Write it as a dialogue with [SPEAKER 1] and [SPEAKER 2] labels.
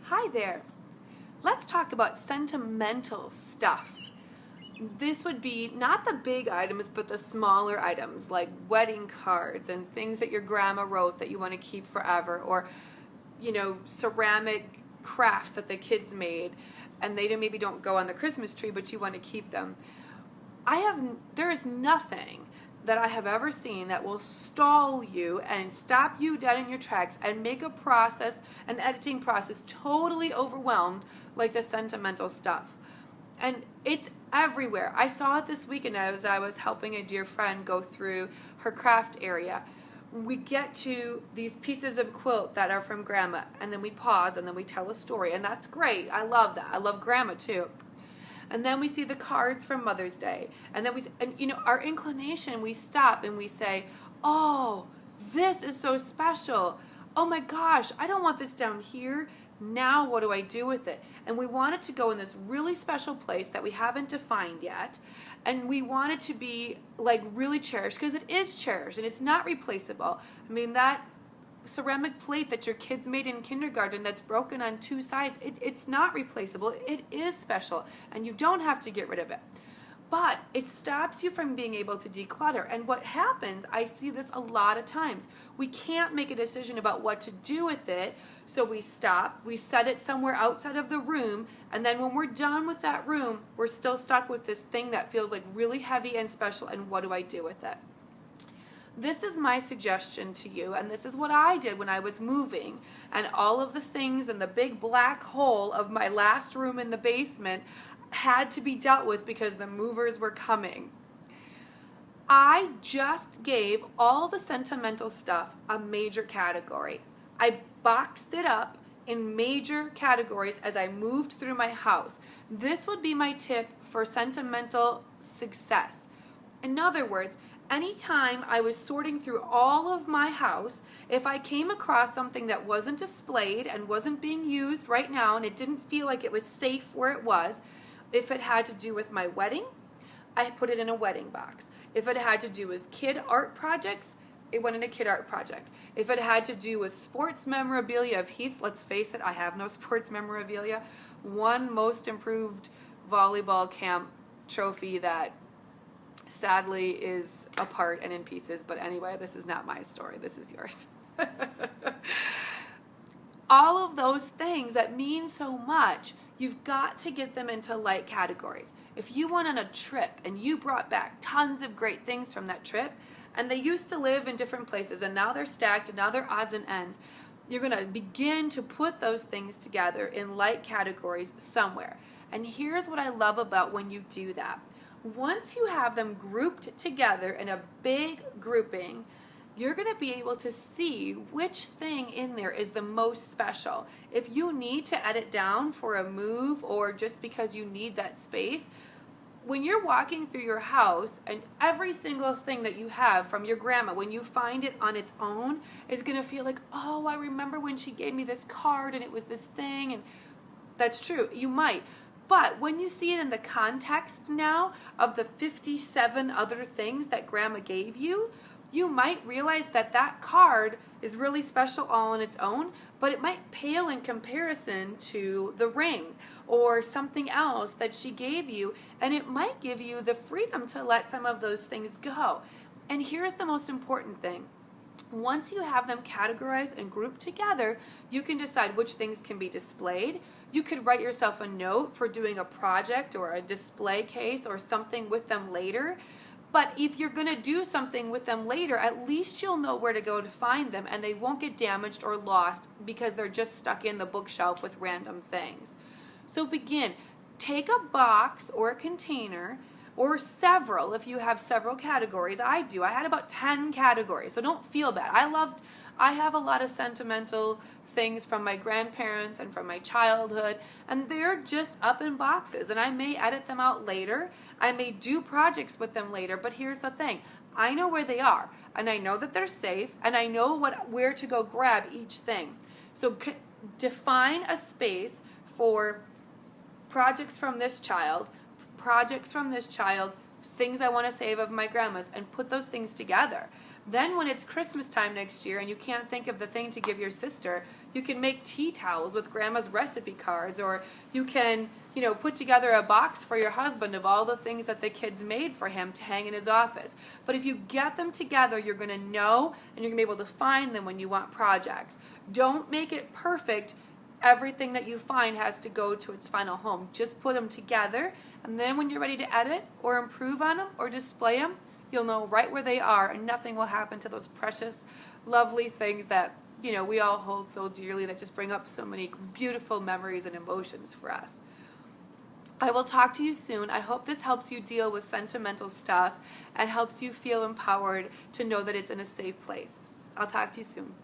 [SPEAKER 1] Hi there. Let's talk about sentimental stuff. This would be not the big items, but the smaller items like wedding cards and things that your grandma wrote that you want to keep forever, or ceramic crafts that the kids made and they maybe don't go on the Christmas tree, but you want to keep them. There is nothing that I have ever seen that will stall you and stop you dead in your tracks and make an editing process totally overwhelmed like the sentimental stuff. And it's everywhere. I saw it this weekend as I was helping a dear friend go through her craft area. We get to these pieces of quilt that are from grandma, and then we pause and then we tell a story, and that's great. I love that. I love grandma too. And then we see the cards from Mother's Day. And then our inclination, we stop and we say, oh, this is so special. Oh my gosh, I don't want this down here. Now what do I do with it? And we want it to go in this really special place that we haven't defined yet. And we want it to be like really cherished, because it is cherished and it's not replaceable. I mean, that ceramic plate that your kids made in kindergarten that's broken on two sides, it's not replaceable. It is special and you don't have to get rid of it. But it stops you from being able to declutter. And what happens, I see this a lot of times, we can't make a decision about what to do with it, so we stop, we set it somewhere outside of the room, and then when we're done with that room, we're still stuck with this thing that feels like really heavy and special, and what do I do with it? This is my suggestion to you, and this is what I did when I was moving, and all of the things in the big black hole of my last room in the basement had to be dealt with because the movers were coming. I just gave all the sentimental stuff a major category. I boxed it up in major categories as I moved through my house. This would be my tip for sentimental success. In other words, anytime I was sorting through all of my house, if I came across something that wasn't displayed and wasn't being used right now and it didn't feel like it was safe where it was, if it had to do with my wedding, I put it in a wedding box. If it had to do with kid art projects, it went in a kid art project. If it had to do with sports memorabilia of Heath's, let's face it, I have no sports memorabilia. One most improved volleyball camp trophy that sadly is apart and in pieces, but anyway, this is not my story, this is yours. All of those things that mean so much, you've got to get them into light categories. If you went on a trip and you brought back tons of great things from that trip, and they used to live in different places and now they're stacked and now they're odds and ends, you're going to begin to put those things together in light categories somewhere. And here's what I love about when you do that. Once you have them grouped together in a big grouping, you're going to be able to see which thing in there is the most special. If you need to edit down for a move or just because you need that space, when you're walking through your house and every single thing that you have from your grandma, when you find it on its own, is going to feel like, oh, I remember when she gave me this card and it was this thing. And that's true, you might. But when you see it in the context now of the 57 other things that grandma gave you, you might realize that that card is really special all on its own, but it might pale in comparison to the ring or something else that she gave you, and it might give you the freedom to let some of those things go. And here's the most important thing. Once you have them categorized and grouped together, you can decide which things can be displayed. You could write yourself a note for doing a project or a display case or something with them later. But if you're going to do something with them later, at least you'll know where to go to find them and they won't get damaged or lost because they're just stuck in the bookshelf with random things. So begin. Take a box or a container or several if you have several categories. I do. I had about 10 categories, so don't feel bad. I have a lot of sentimental things from my grandparents and from my childhood, and they're just up in boxes, and I may edit them out later. I may do projects with them later, but here's the thing. I know where they are, and I know that they're safe, and I know where to go grab each thing. So define a space for projects from this child, things I want to save of my grandma's, and put those things together. Then when it's Christmas time next year and you can't think of the thing to give your sister, you can make tea towels with grandma's recipe cards, or you can, put together a box for your husband of all the things that the kids made for him to hang in his office. But if you get them together, you're going to know and you're going to be able to find them when you want projects. Don't make it perfect. Everything that you find has to go to its final home. Just put them together, and then when you're ready to edit or improve on them or display them, you'll know right where they are, and nothing will happen to those precious, lovely things that we all hold so dearly, that just bring up so many beautiful memories and emotions for us. I will talk to you soon. I hope this helps you deal with sentimental stuff and helps you feel empowered to know that it's in a safe place. I'll talk to you soon.